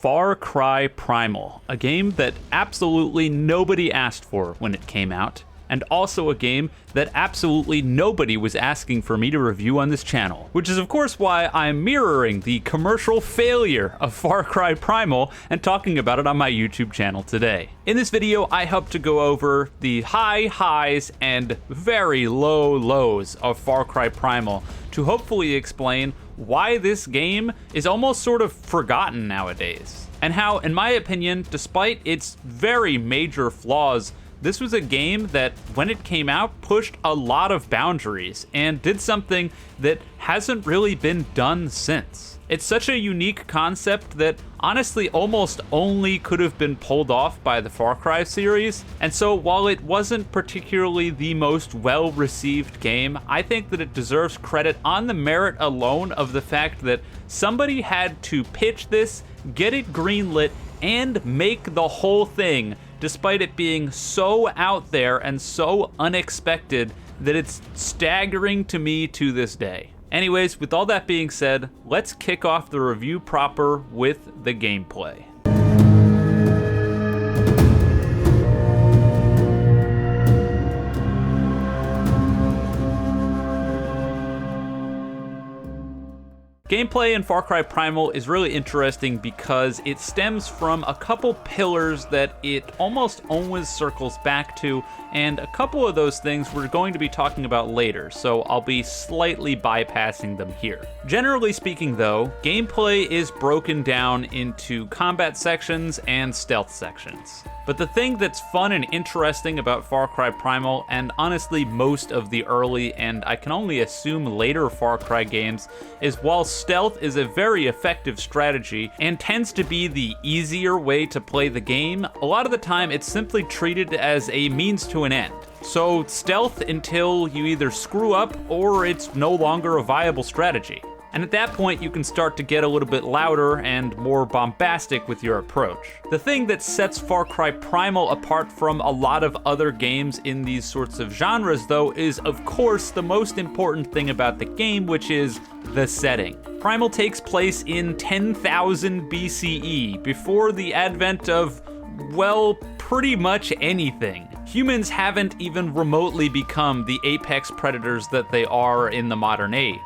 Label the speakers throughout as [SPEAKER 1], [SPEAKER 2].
[SPEAKER 1] Far Cry Primal, a game that absolutely nobody asked for when it came out, and also a game that absolutely nobody was asking for me to review on this channel, which is of course why I'm mirroring the commercial failure of Far Cry Primal and talking about it on my YouTube channel today. In this video, I hope to go over the high highs and very low lows of Far Cry Primal to hopefully explain why this game is almost sort of forgotten nowadays, and how, in my opinion, despite its very major flaws, this was a game that, when it came out, pushed a lot of boundaries and did something that hasn't really been done since. It's such a unique concept that honestly almost only could have been pulled off by the Far Cry series, and so while it wasn't particularly the most well-received game, I think that it deserves credit on the merit alone of the fact that somebody had to pitch this, get it greenlit, and make the whole thing, despite it being so out there and so unexpected that it's staggering to me to this day. Anyways, with all that being said, let's kick off the review proper with the gameplay. Gameplay in Far Cry Primal is really interesting because it stems from a couple pillars that it almost always circles back to, and a couple of those things we're going to be talking about later, so I'll be slightly bypassing them here. Generally speaking though, gameplay is broken down into combat sections and stealth sections. But the thing that's fun and interesting about Far Cry Primal, and honestly most of the early and I can only assume later Far Cry games, is while stealth is a very effective strategy and tends to be the easier way to play the game, a lot of the time it's simply treated as a means to an end. So stealth until you either screw up or it's no longer a viable strategy. And at that point, you can start to get a little bit louder and more bombastic with your approach. The thing that sets Far Cry Primal apart from a lot of other games in these sorts of genres, though, is of course the most important thing about the game, which is the setting. Primal takes place in 10,000 BCE, before the advent of, well, pretty much anything. Humans haven't even remotely become the apex predators that they are in the modern age.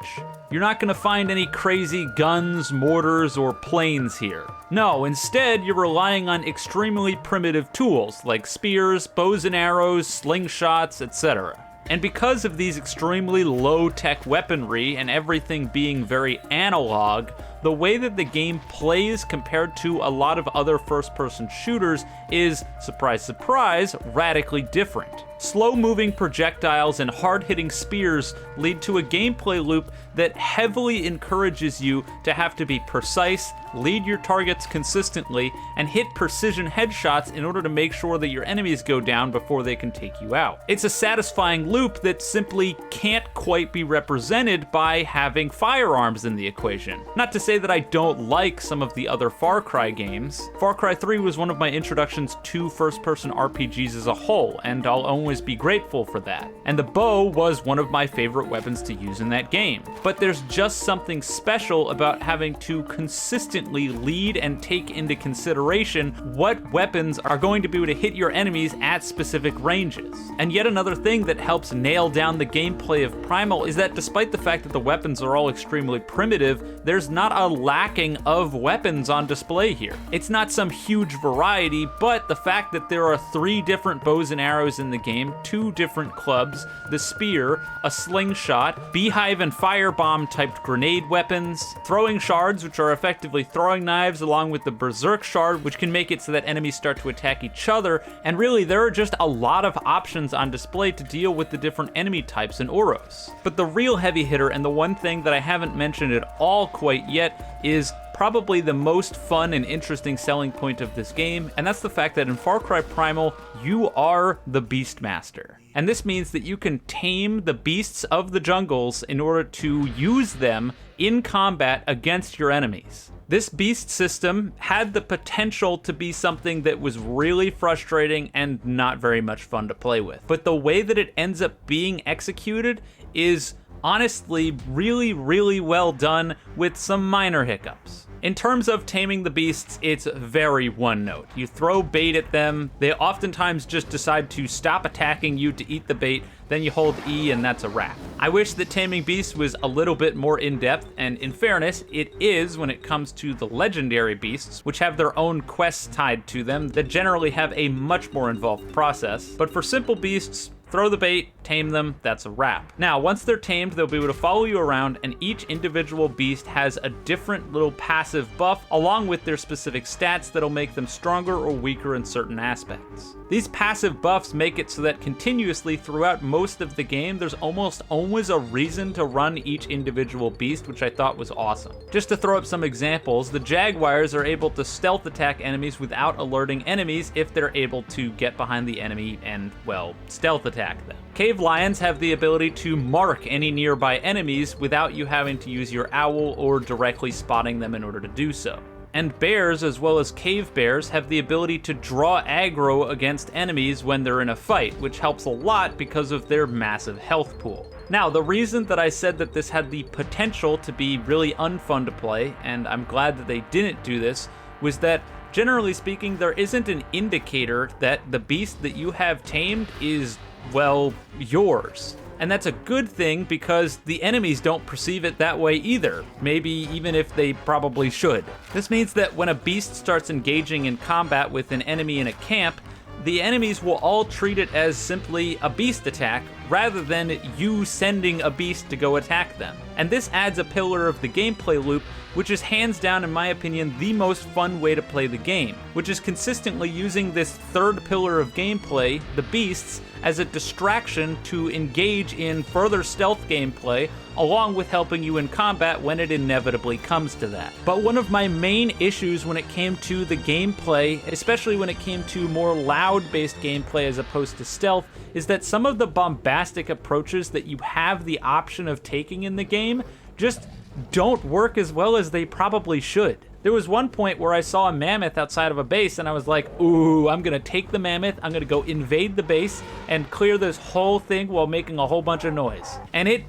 [SPEAKER 1] You're not gonna find any crazy guns, mortars, or planes here. No, instead, you're relying on extremely primitive tools like spears, bows and arrows, slingshots, etc. And because of these extremely low-tech weaponry and everything being very analog, the way that the game plays compared to a lot of other first-person shooters is, surprise, surprise, radically different. Slow-moving projectiles and hard-hitting spears lead to a gameplay loop that heavily encourages you to have to be precise, lead your targets consistently, and hit precision headshots in order to make sure that your enemies go down before they can take you out. It's a satisfying loop that simply can't quite be represented by having firearms in the equation. Not to say that I don't like some of the other Far Cry games. Far Cry 3 was one of my introductions to first-person RPGs as a whole, and I'll always be grateful for that. And the bow was one of my favorite weapons to use in that game. But there's just something special about having to consistently lead and take into consideration what weapons are going to be able to hit your enemies at specific ranges. And yet another thing that helps nail down the gameplay of Primal is that despite the fact that the weapons are all extremely primitive, there's not a lacking of weapons on display here. It's not some huge variety, but the fact that there are 3 different bows and arrows in the game, 2 different clubs, the spear, a slingshot, beehive and firebomb typed grenade weapons, throwing shards, which are effectively throwing knives, along with the berserk shard, which can make it so that enemies start to attack each other, and really there are just a lot of options on display to deal with the different enemy types in Oros. But the real heavy hitter, and the one thing that I haven't mentioned at all quite yet, is probably the most fun and interesting selling point of this game, and that's the fact that in Far Cry Primal, you are the Beastmaster. And this means that you can tame the beasts of the jungles in order to use them in combat against your enemies. This beast system had the potential to be something that was really frustrating and not very much fun to play with. But the way that it ends up being executed is honestly really well done with some minor hiccups. In terms of taming the beasts, it's very one note. You throw bait at them, they oftentimes just decide to stop attacking you to eat the bait, then you hold E and that's a wrap. I wish that taming beasts was a little bit more in-depth, and in fairness, it is when it comes to the legendary beasts, which have their own quests tied to them that generally have a much more involved process. But for simple beasts, throw the bait, tame them, that's a wrap. Now, once they're tamed, they'll be able to follow you around, and each individual beast has a different little passive buff, along with their specific stats that'll make them stronger or weaker in certain aspects. These passive buffs make it so that continuously throughout most of the game, there's almost always a reason to run each individual beast, which I thought was awesome. Just to throw up some examples, the jaguars are able to stealth attack enemies without alerting enemies if they're able to get behind the enemy and, well, stealth attack them. Cave lions have the ability to mark any nearby enemies without you having to use your owl or directly spotting them in order to do so. And bears, as well as cave bears, have the ability to draw aggro against enemies when they're in a fight, which helps a lot because of their massive health pool. Now, the reason that I said that this had the potential to be really unfun to play, and I'm glad that they didn't do this, was that generally speaking, there isn't an indicator that the beast that you have tamed is, well, yours. And that's a good thing because the enemies don't perceive it that way either, maybe even if they probably should. This means that when a beast starts engaging in combat with an enemy in a camp, the enemies will all treat it as simply a beast attack rather than you sending a beast to go attack them. And this adds a pillar of the gameplay loop, which is hands down, in my opinion, the most fun way to play the game, which is consistently using this third pillar of gameplay, the beasts, as a distraction to engage in further stealth gameplay, along with helping you in combat when it inevitably comes to that. But one of my main issues when it came to the gameplay, especially when it came to more loud-based gameplay as opposed to stealth, is that some of the bombastic approaches that you have the option of taking in the game just don't work as well as they probably should. There was one point where I saw a mammoth outside of a base and I was like, ooh, I'm gonna take the mammoth, I'm gonna go invade the base and clear this whole thing while making a whole bunch of noise. And it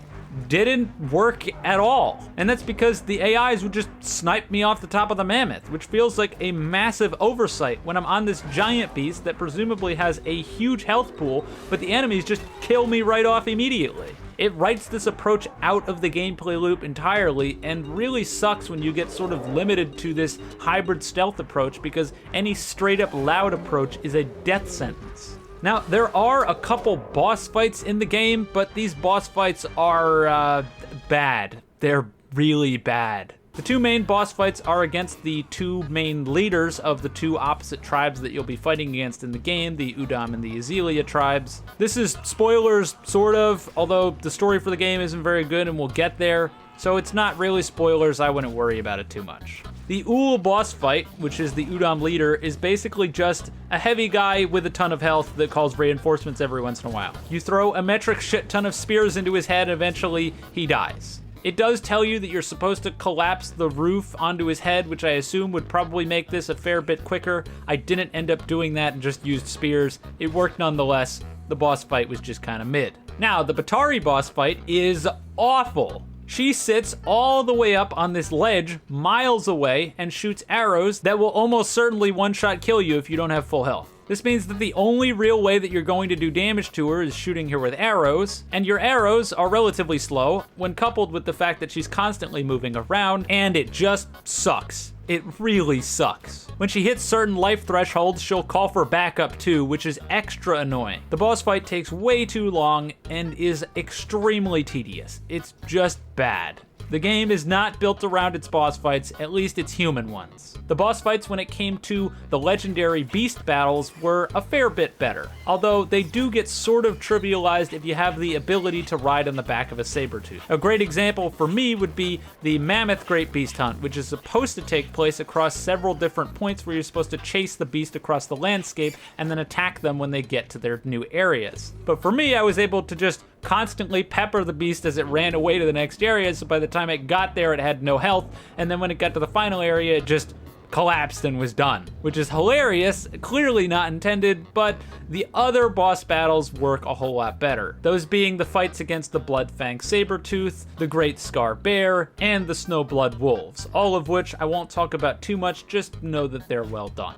[SPEAKER 1] didn't work at all. And that's because the AIs would just snipe me off the top of the mammoth, which feels like a massive oversight when I'm on this giant beast that presumably has a huge health pool, but the enemies just kill me right off immediately. It writes this approach out of the gameplay loop entirely and really sucks when you get sort of limited to this hybrid stealth approach because any straight up loud approach is a death sentence. Now, there are a couple boss fights in the game, but these boss fights are bad. They're really bad. The two main boss fights are against the two main leaders of the two opposite tribes that you'll be fighting against in the game, the Udam and the Azelia tribes. This is spoilers, sort of, although the story for the game isn't very good and we'll get there, so it's not really spoilers, I wouldn't worry about it too much. The Ul boss fight, which is the Udam leader, is basically just a heavy guy with a ton of health that calls reinforcements every once in a while. You throw a metric shit ton of spears into his head and eventually he dies. It does tell you that you're supposed to collapse the roof onto his head, which I assume would probably make this a fair bit quicker. I didn't end up doing that and just used spears. It worked nonetheless. The boss fight was just kind of mid. Now, the Batari boss fight is awful. She sits all the way up on this ledge miles away and shoots arrows that will almost certainly one-shot kill you if you don't have full health. This means that the only real way that you're going to do damage to her is shooting her with arrows, and your arrows are relatively slow when coupled with the fact that she's constantly moving around, and it just sucks. It really sucks. When she hits certain life thresholds, she'll call for backup too, which is extra annoying. The boss fight takes way too long and is extremely tedious. It's just bad. The game is not built around its boss fights, at least its human ones. The boss fights when it came to the legendary beast battles were a fair bit better, although they do get sort of trivialized if you have the ability to ride on the back of a saber-tooth. A great example for me would be the Mammoth Great Beast Hunt, which is supposed to take place across several different points where you're supposed to chase the beast across the landscape and then attack them when they get to their new areas. But for me, I was able to just constantly pepper the beast as it ran away to the next area, so by the time it got there, it had no health, and then when it got to the final area, it just collapsed and was done, which is hilarious, clearly not intended, but the other boss battles work a whole lot better. Those being the fights against the Bloodfang Sabertooth, the Great Scar Bear, and the Snowblood Wolves, all of which I won't talk about too much, just know that they're well done.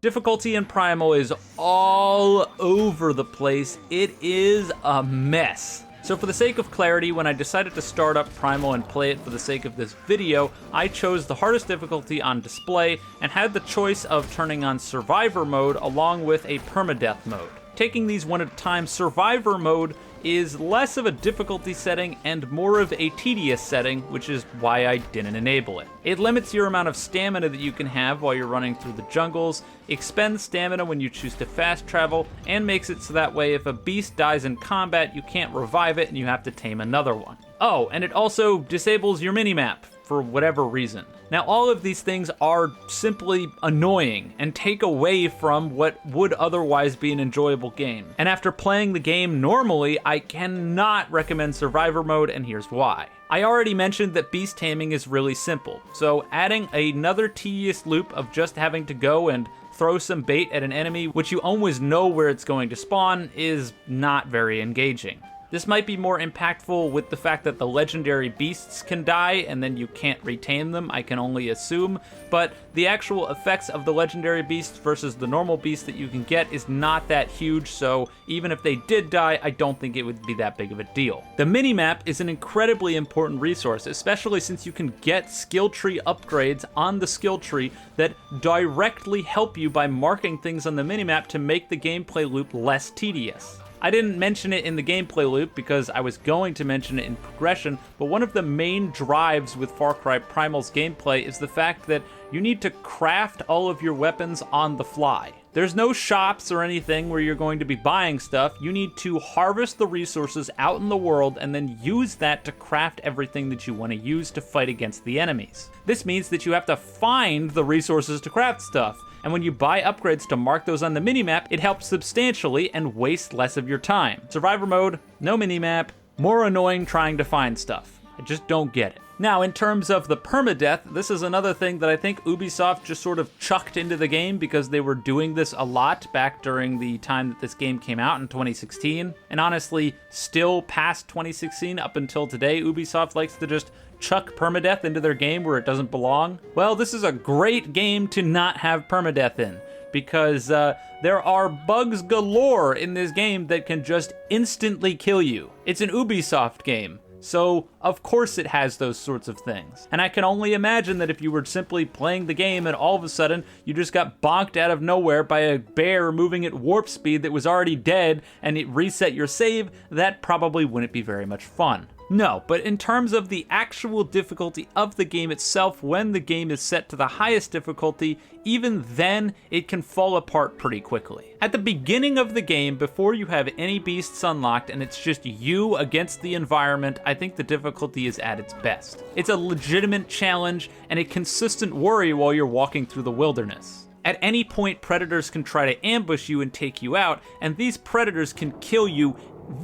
[SPEAKER 1] Difficulty in Primal is all over the place. It is a mess. So for the sake of clarity, when I decided to start up Primal and play it for the sake of this video, I chose the hardest difficulty on display and had the choice of turning on Survivor mode along with a permadeath mode. Taking these one at a time, Survivor mode is less of a difficulty setting and more of a tedious setting, which is why I didn't enable it. It limits your amount of stamina that you can have while you're running through the jungles, expends stamina when you choose to fast travel, and makes it so that way if a beast dies in combat, you can't revive it and you have to tame another one. Oh, and it also disables your minimap for whatever reason. Now, all of these things are simply annoying and take away from what would otherwise be an enjoyable game. And after playing the game normally, I cannot recommend Survivor mode, and here's why. I already mentioned that beast taming is really simple, so adding another tedious loop of just having to go and throw some bait at an enemy, which you always know where it's going to spawn, is not very engaging. This might be more impactful with the fact that the legendary beasts can die and then you can't retain them, I can only assume, but the actual effects of the legendary beasts versus the normal beasts that you can get is not that huge, so even if they did die, I don't think it would be that big of a deal. The minimap is an incredibly important resource, especially since you can get skill tree upgrades on the skill tree that directly help you by marking things on the minimap to make the gameplay loop less tedious. I didn't mention it in the gameplay loop because I was going to mention it in progression, but one of the main drives with Far Cry Primal's gameplay is the fact that you need to craft all of your weapons on the fly. There's no shops or anything where you're going to be buying stuff. You need to harvest the resources out in the world and then use that to craft everything that you want to use to fight against the enemies. This means that you have to find the resources to craft stuff. And when you buy upgrades to mark those on the minimap, it helps substantially and wastes less of your time. Survivor mode, no minimap, more annoying trying to find stuff. I just don't get it. Now, in terms of the permadeath, this is another thing that I think Ubisoft just sort of chucked into the game because they were doing this a lot back during the time that this game came out in 2016. And honestly, still past 2016 up until today, Ubisoft likes to just chuck permadeath into their game where it doesn't belong. Well, this is a great game to not have permadeath in, because there are bugs galore in this game that can just instantly kill you. It's an Ubisoft game, so of course it has those sorts of things. And I can only imagine that if you were simply playing the game and all of a sudden you just got bonked out of nowhere by a bear moving at warp speed that was already dead and it reset your save, that probably wouldn't be very much fun. No, but in terms of the actual difficulty of the game itself, when the game is set to the highest difficulty, even then, it can fall apart pretty quickly. At the beginning of the game, before you have any beasts unlocked and it's just you against the environment, I think the difficulty is at its best. It's a legitimate challenge and a consistent worry while you're walking through the wilderness. At any point, predators can try to ambush you and take you out, and these predators can kill you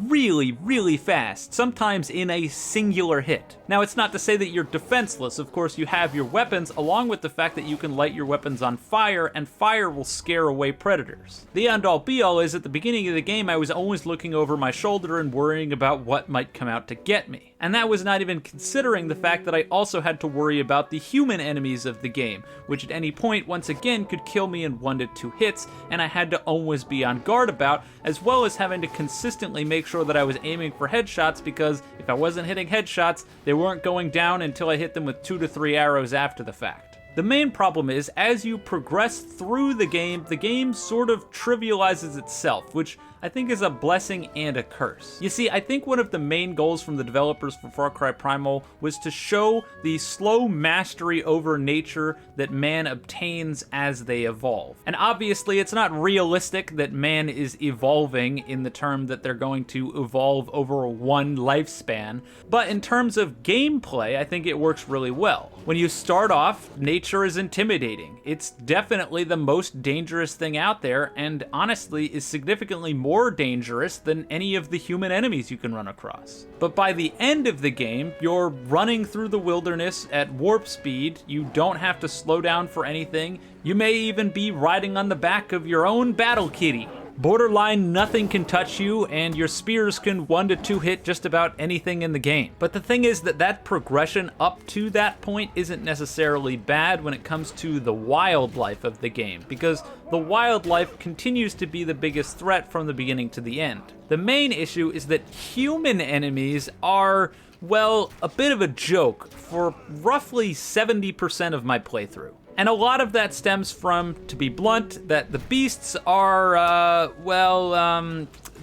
[SPEAKER 1] really fast, sometimes in a singular hit. Now, it's not to say that you're defenseless. Of course, you have your weapons, along with the fact that you can light your weapons on fire, and fire will scare away predators. The end-all be-all is, at the beginning of the game, I was always looking over my shoulder and worrying about what might come out to get me. And that was not even considering the fact that I also had to worry about the human enemies of the game, which at any point, once again, could kill me in 1 to 2 hits, and I had to always be on guard about, as well as having to consistently make sure that I was aiming for headshots, because if I wasn't hitting headshots, they weren't going down until I hit them with 2 to 3 arrows after the fact. The main problem is, as you progress through the game sort of trivializes itself, which I think is a blessing and a curse. You see, I think one of the main goals from the developers for Far Cry Primal was to show the slow mastery over nature that man obtains as they evolve. And obviously, it's not realistic that man is evolving in the term that they're going to evolve over one lifespan, but in terms of gameplay, I think it works really well. When you start off, nature sure is intimidating. It's definitely the most dangerous thing out there, and honestly is significantly more dangerous than any of the human enemies you can run across. But by the end of the game, you're running through the wilderness at warp speed, you don't have to slow down for anything, you may even be riding on the back of your own battle kitty. Borderline nothing can touch you, and your spears can 1 to 2 hit just about anything in the game. But the thing is that progression up to that point isn't necessarily bad when it comes to the wildlife of the game, because the wildlife continues to be the biggest threat from the beginning to the end. The main issue is that human enemies are, well, a bit of a joke for roughly 70% of my playthrough. And a lot of that stems from, to be blunt, that the beasts are,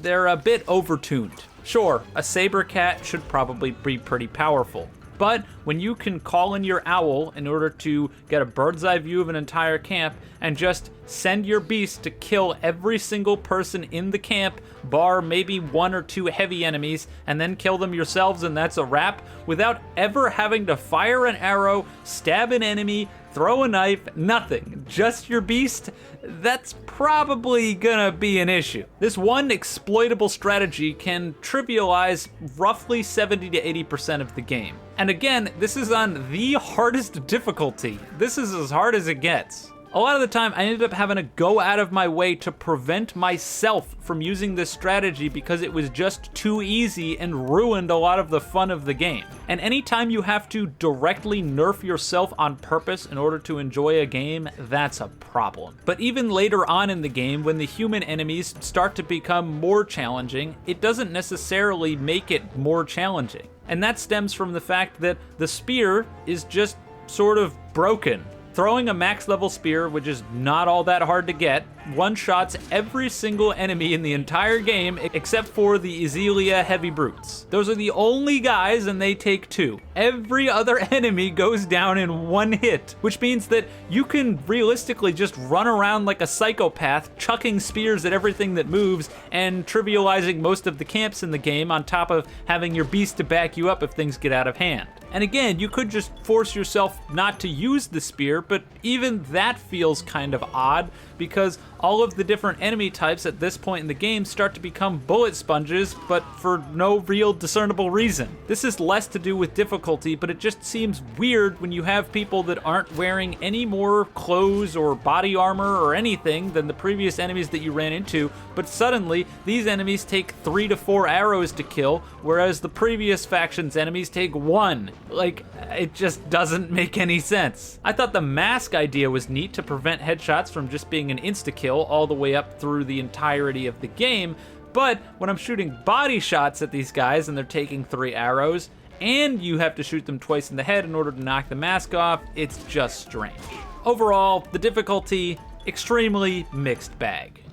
[SPEAKER 1] they're a bit overtuned. Sure, a saber cat should probably be pretty powerful. But when you can call in your owl in order to get a bird's eye view of an entire camp and just send your beast to kill every single person in the camp, bar maybe 1 or 2 heavy enemies, and then kill them yourselves and that's a wrap, without ever having to fire an arrow, stab an enemy, throw a knife, nothing, just your beast, that's probably gonna be an issue. This one exploitable strategy can trivialize roughly 70 to 80% of the game. And again, this is on the hardest difficulty. This is as hard as it gets. A lot of the time, I ended up having to go out of my way to prevent myself from using this strategy because it was just too easy and ruined a lot of the fun of the game. And anytime you have to directly nerf yourself on purpose in order to enjoy a game, that's a problem. But even later on in the game, when the human enemies start to become more challenging, it doesn't necessarily make it more challenging. And that stems from the fact that the spear is just sort of broken. Throwing a max level spear, which is not all that hard to get, one-shots every single enemy in the entire game except for the Ezelia heavy brutes. Those are the only guys and they take 2. Every other enemy goes down in 1 hit, which means that you can realistically just run around like a psychopath, chucking spears at everything that moves and trivializing most of the camps in the game on top of having your beast to back you up if things get out of hand. And again, you could just force yourself not to use the spear, but even that feels kind of odd because all of the different enemy types at this point in the game start to become bullet sponges, but for no real discernible reason. This is less to do with difficulty, but it just seems weird when you have people that aren't wearing any more clothes or body armor or anything than the previous enemies that you ran into, but suddenly these enemies take 3 to 4 arrows to kill, whereas the previous faction's enemies take 1. Like, it just doesn't make any sense. I thought the mask idea was neat to prevent headshots from just being an insta-kill all the way up through the entirety of the game, but when I'm shooting body shots at these guys and they're taking 3 arrows, and you have to shoot them twice in the head in order to knock the mask off, it's just strange. Overall, the difficulty, extremely mixed bag.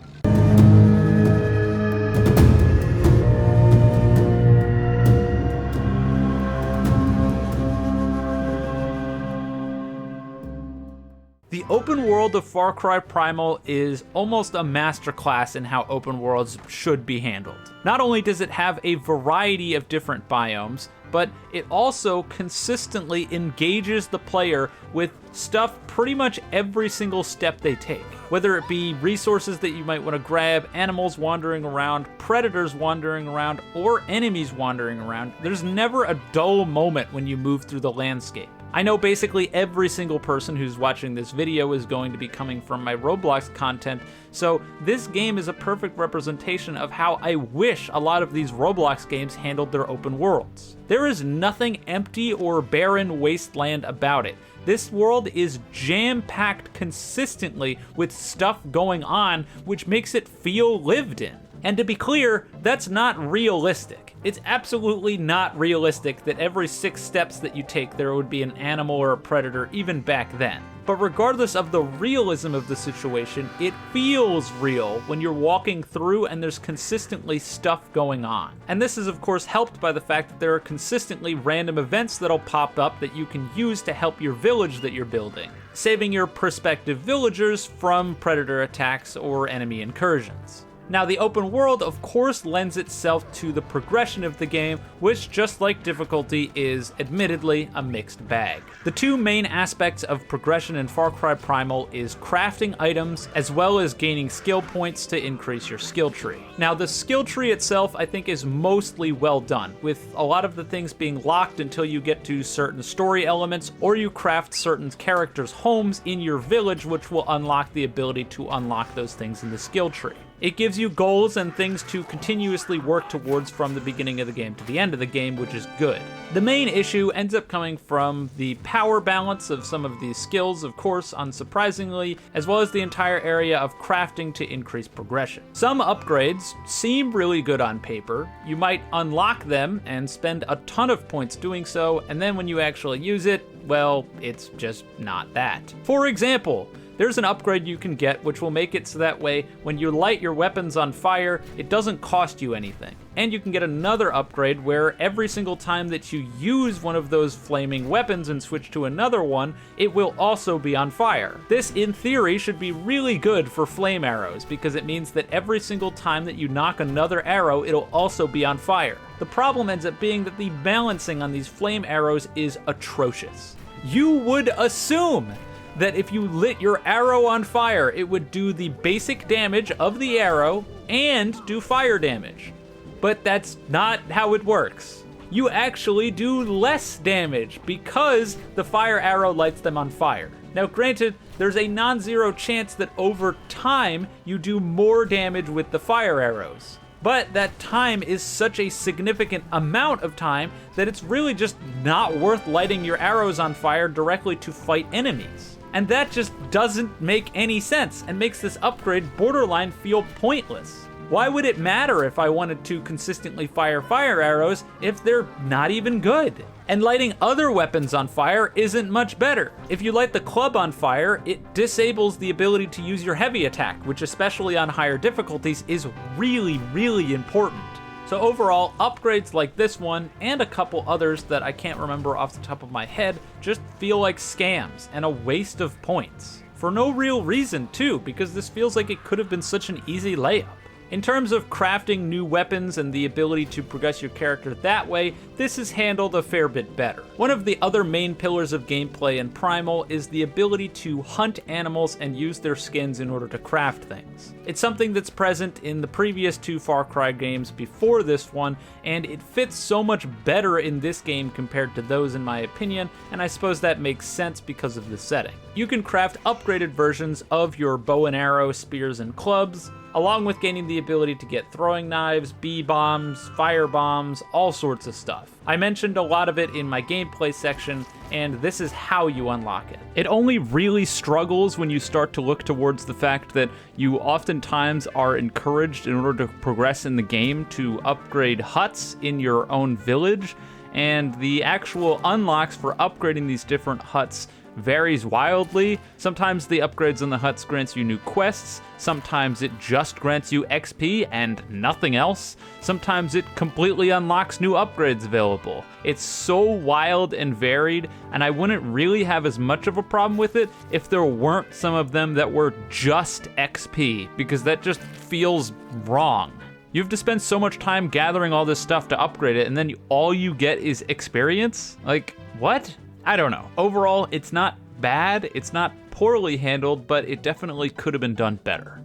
[SPEAKER 1] The open world of Far Cry Primal is almost a masterclass in how open worlds should be handled. Not only does it have a variety of different biomes, but it also consistently engages the player with stuff pretty much every single step they take. Whether it be resources that you might want to grab, animals wandering around, predators wandering around, or enemies wandering around, there's never a dull moment when you move through the landscape. I know basically every single person who's watching this video is going to be coming from my Roblox content, so this game is a perfect representation of how I wish a lot of these Roblox games handled their open worlds. There is nothing empty or barren wasteland about it. This world is jam-packed consistently with stuff going on, which makes it feel lived in. And to be clear, that's not realistic. It's absolutely not realistic that every 6 steps that you take there would be an animal or a predator, even back then. But regardless of the realism of the situation, it feels real when you're walking through and there's consistently stuff going on. And this is of course helped by the fact that there are consistently random events that'll pop up that you can use to help your village that you're building, saving your prospective villagers from predator attacks or enemy incursions. Now, the open world, of course, lends itself to the progression of the game, which, just like difficulty, is admittedly a mixed bag. The two main aspects of progression in Far Cry Primal is crafting items, as well as gaining skill points to increase your skill tree. Now, the skill tree itself, I think, is mostly well done, with a lot of the things being locked until you get to certain story elements, or you craft certain characters' homes in your village, which will unlock the ability to unlock those things in the skill tree. It gives you goals and things to continuously work towards from the beginning of the game to the end of the game, which is good. The main issue ends up coming from the power balance of some of these skills, of course, unsurprisingly, as well as the entire area of crafting to increase progression. Some upgrades seem really good on paper. You might unlock them and spend a ton of points doing so, and then when you actually use it, well, it's just not that. For example, there's an upgrade you can get which will make it so that way when you light your weapons on fire, it doesn't cost you anything. And you can get another upgrade where every single time that you use one of those flaming weapons and switch to another one, it will also be on fire. This, in theory, should be really good for flame arrows because it means that every single time that you knock another arrow, it'll also be on fire. The problem ends up being that the balancing on these flame arrows is atrocious. You would assume that if you lit your arrow on fire, it would do the basic damage of the arrow and do fire damage. But that's not how it works. You actually do less damage because the fire arrow lights them on fire. Now granted, there's a non-zero chance that over time you do more damage with the fire arrows. But that time is such a significant amount of time that it's really just not worth lighting your arrows on fire directly to fight enemies. And that just doesn't make any sense and makes this upgrade borderline feel pointless. Why would it matter if I wanted to consistently fire fire arrows if they're not even good? And lighting other weapons on fire isn't much better. If you light the club on fire, it disables the ability to use your heavy attack, which especially on higher difficulties is really, really important. So overall, upgrades like this one, and a couple others that I can't remember off the top of my head, just feel like scams and a waste of points. For no real reason too, because this feels like it could have been such an easy layup. In terms of crafting new weapons and the ability to progress your character that way, this is handled a fair bit better. One of the other main pillars of gameplay in Primal is the ability to hunt animals and use their skins in order to craft things. It's something that's present in the previous two Far Cry games before this one, and it fits so much better in this game compared to those in my opinion, and I suppose that makes sense because of the setting. You can craft upgraded versions of your bow and arrow, spears, and clubs, along with gaining the ability to get throwing knives, bee bombs, fire bombs, all sorts of stuff. I mentioned a lot of it in my gameplay section, and this is how you unlock it. It only really struggles when you start to look towards the fact that you oftentimes are encouraged in order to progress in the game to upgrade huts in your own village, and the actual unlocks for upgrading these different huts varies wildly. Sometimes the upgrades on the huts grants you new quests, sometimes it just grants you XP and nothing else, sometimes it completely unlocks new upgrades available. It's so wild and varied, and I wouldn't really have as much of a problem with it if there weren't some of them that were just XP, because that just feels wrong. You have to spend so much time gathering all this stuff to upgrade it, and then all you get is experience? Like, what? I don't know. Overall, it's not bad, it's not poorly handled, but it definitely could have been done better.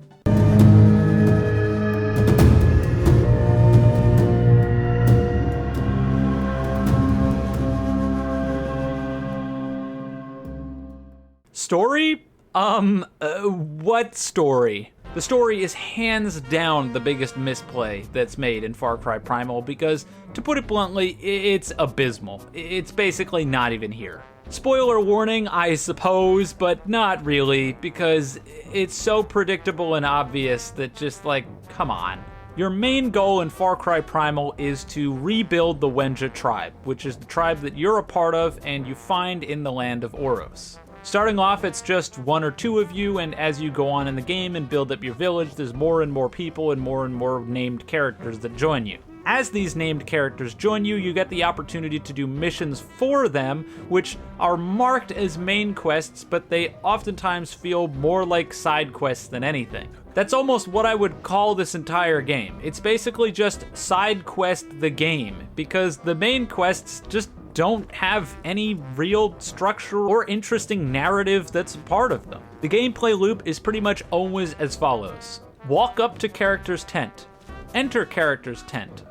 [SPEAKER 1] Story? What story? The story is hands down the biggest misplay that's made in Far Cry Primal because, to put it bluntly, it's abysmal. It's basically not even here. Spoiler warning, I suppose, but not really, because it's so predictable and obvious that just like, come on. Your main goal in Far Cry Primal is to rebuild the Wenja tribe, which is the tribe that you're a part of and you find in the land of Oros. Starting off, it's just one or two of you, and as you go on in the game and build up your village, there's more and more people and more named characters that join you. as these named characters join you, you get the opportunity to do missions for them, which are marked as main quests, but they oftentimes feel more like side quests than anything. That's almost what I would call this entire game. It's basically just side quest the game, because the main quests just don't have any real structure or interesting narrative that's a part of them. The gameplay loop is pretty much always as follows. Walk up to character's tent. Enter character's tent.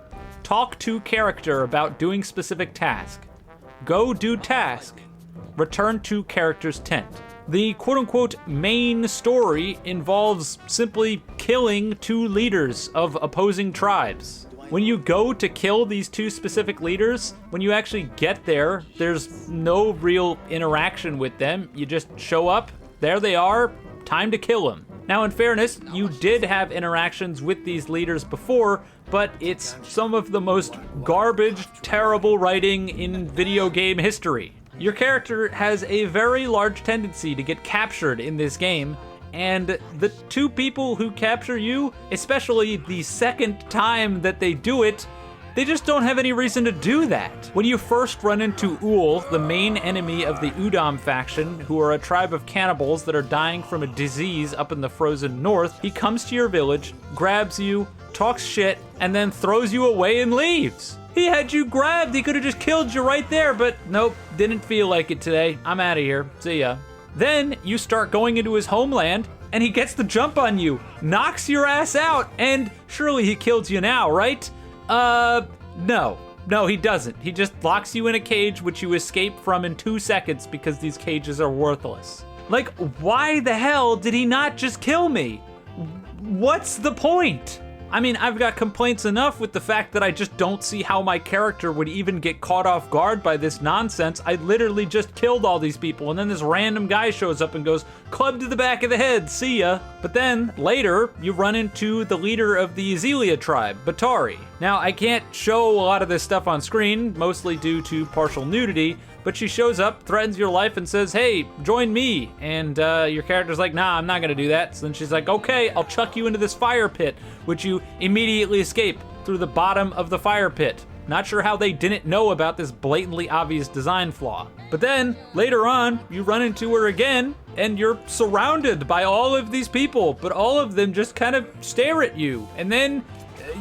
[SPEAKER 1] Talk to character about doing specific task. Go do task. Return to character's tent. The quote-unquote main story involves simply killing 2 leaders of opposing tribes. When you go to kill these 2 specific leaders, when you actually get there, there's no real interaction with them. You just show up, there they are, time to kill them. Now, in fairness, you did have interactions with these leaders before, but it's some of the most garbage, terrible writing in video game history. Your character has a very large tendency to get captured in this game, and the 2 people who capture you, especially the second time that they do it, they just don't have any reason to do that. When you first run into Uhl, the main enemy of the Udam faction, who are a tribe of cannibals that are dying from a disease up in the frozen north, he comes to your village, grabs you, talks shit, and then throws you away and leaves. He had you grabbed, he could have just killed you right there, but nope, didn't feel like it today. I'm out of here, see ya. Then you start going into his homeland, and he gets the jump on you, knocks your ass out, and surely he kills you now, right? No, he doesn't. He just locks you in a cage which you escape from in 2 seconds because these cages are worthless. Like, why the hell did he not just kill me? What's the point? I mean, I've got complaints enough with the fact that I just don't see how my character would even get caught off guard by this nonsense. I literally just killed all these people, and then this random guy shows up and goes, club to the back of the head, see ya. But then, later, you run into the leader of the Azelia tribe, Batari. Now, I can't show a lot of this stuff on screen, mostly due to partial nudity, but she shows up, threatens your life, and says, hey, join me. And your character's like, nah, I'm not gonna do that. So then she's like, okay, I'll chuck you into this fire pit, which you immediately escape through the bottom of the fire pit. Not sure how they didn't know about this blatantly obvious design flaw. But then, later on, you run into her again, and you're surrounded by all of these people, but all of them just kind of stare at you. And then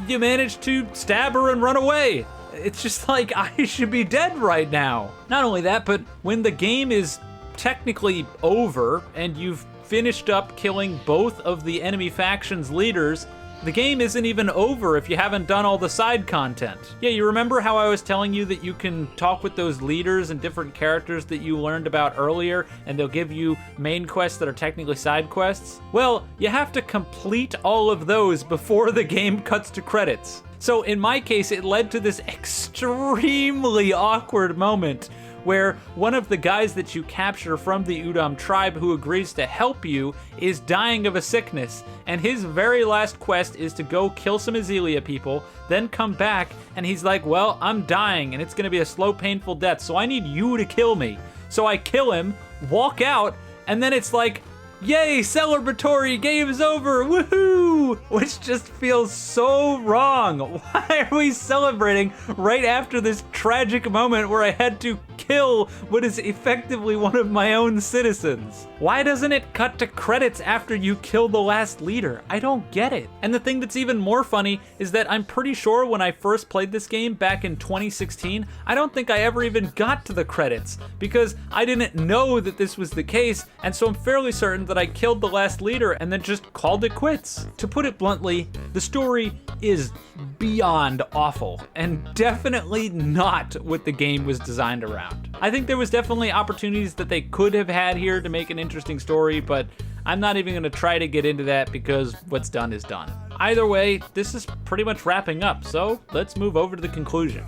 [SPEAKER 1] you manage to stab her and run away. It's just like, I should be dead right now. Not only that, but when the game is technically over and you've finished up killing both of the enemy faction's leaders, the game isn't even over if you haven't done all the side content. Yeah, you remember how I was telling you that you can talk with those leaders and different characters that you learned about earlier, and they'll give you main quests that are technically side quests? Well, you have to complete all of those before the game cuts to credits. So in my case, it led to this extremely awkward moment where one of the guys that you capture from the Udam tribe who agrees to help you is dying of a sickness, and his very last quest is to go kill some Azelia people, then come back, and he's like, well, I'm dying, and it's gonna be a slow, painful death, so I need you to kill me. So I kill him, walk out, and then it's like, yay, celebratory, game is over, woohoo! Which just feels so wrong. Why are we celebrating right after this tragic moment where I had to kill what is effectively one of my own citizens? Why doesn't it cut to credits after you kill the last leader? I don't get it. And the thing that's even more funny is that I'm pretty sure when I first played this game back in 2016, I don't think I ever even got to the credits because I didn't know that this was the case, and so I'm fairly certain that I killed the last leader and then just called it quits. To put it bluntly, the story is beyond awful and definitely not what the game was designed around. I think there was definitely opportunities that they could have had here to make an interesting story, but I'm not even gonna try to get into that because what's done is done. Either way, this is pretty much wrapping up, so let's move over to the conclusion.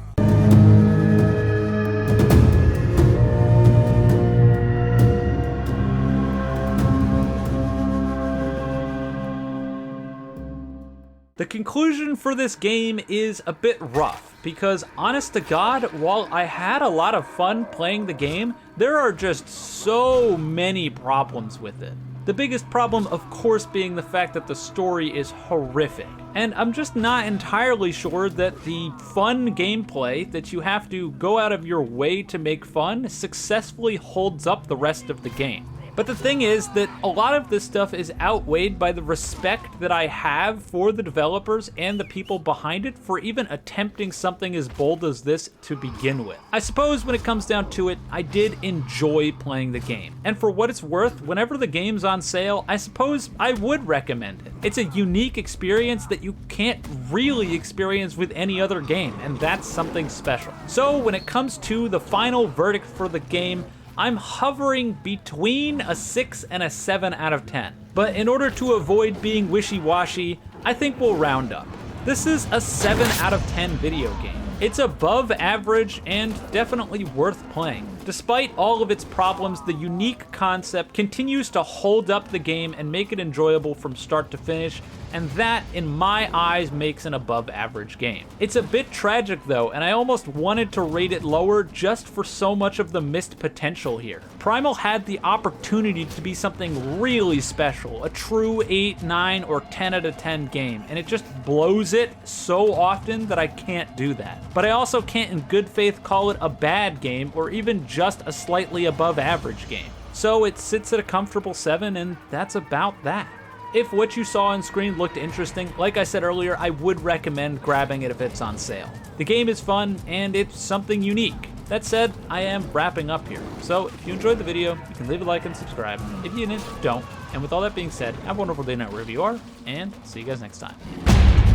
[SPEAKER 1] The conclusion for this game is a bit rough, because honest to God, while I had a lot of fun playing the game, there are just so many problems with it. The biggest problem, of course, being the fact that the story is horrific. And I'm just not entirely sure that the fun gameplay that you have to go out of your way to make fun successfully holds up the rest of the game. But the thing is that a lot of this stuff is outweighed by the respect that I have for the developers and the people behind it for even attempting something as bold as this to begin with. I suppose when it comes down to it, I did enjoy playing the game. And for what it's worth, whenever the game's on sale, I suppose I would recommend it. It's a unique experience that you can't really experience with any other game, and that's something special. So when it comes to the final verdict for the game, I'm hovering between a 6 and a 7 out of 10. But in order to avoid being wishy-washy, I think we'll round up. This is a 7 out of 10 video game. It's above average and definitely worth playing. Despite all of its problems, the unique concept continues to hold up the game and make it enjoyable from start to finish, and that, in my eyes, makes an above average game. It's a bit tragic though, and I almost wanted to rate it lower just for so much of the missed potential here. Primal had the opportunity to be something really special, a true 8, 9, or 10 out of 10 game, and it just blows it so often that I can't do that. But I also can't in good faith call it a bad game or even just a slightly above average game. So it sits at a comfortable 7, and that's about that. If what you saw on screen looked interesting, like I said earlier, I would recommend grabbing it if it's on sale. The game is fun, and it's something unique. That said, I am wrapping up here. So if you enjoyed the video, you can leave a like and subscribe. If you didn't, don't. And with all that being said, have a wonderful day night wherever you are, and see you guys next time.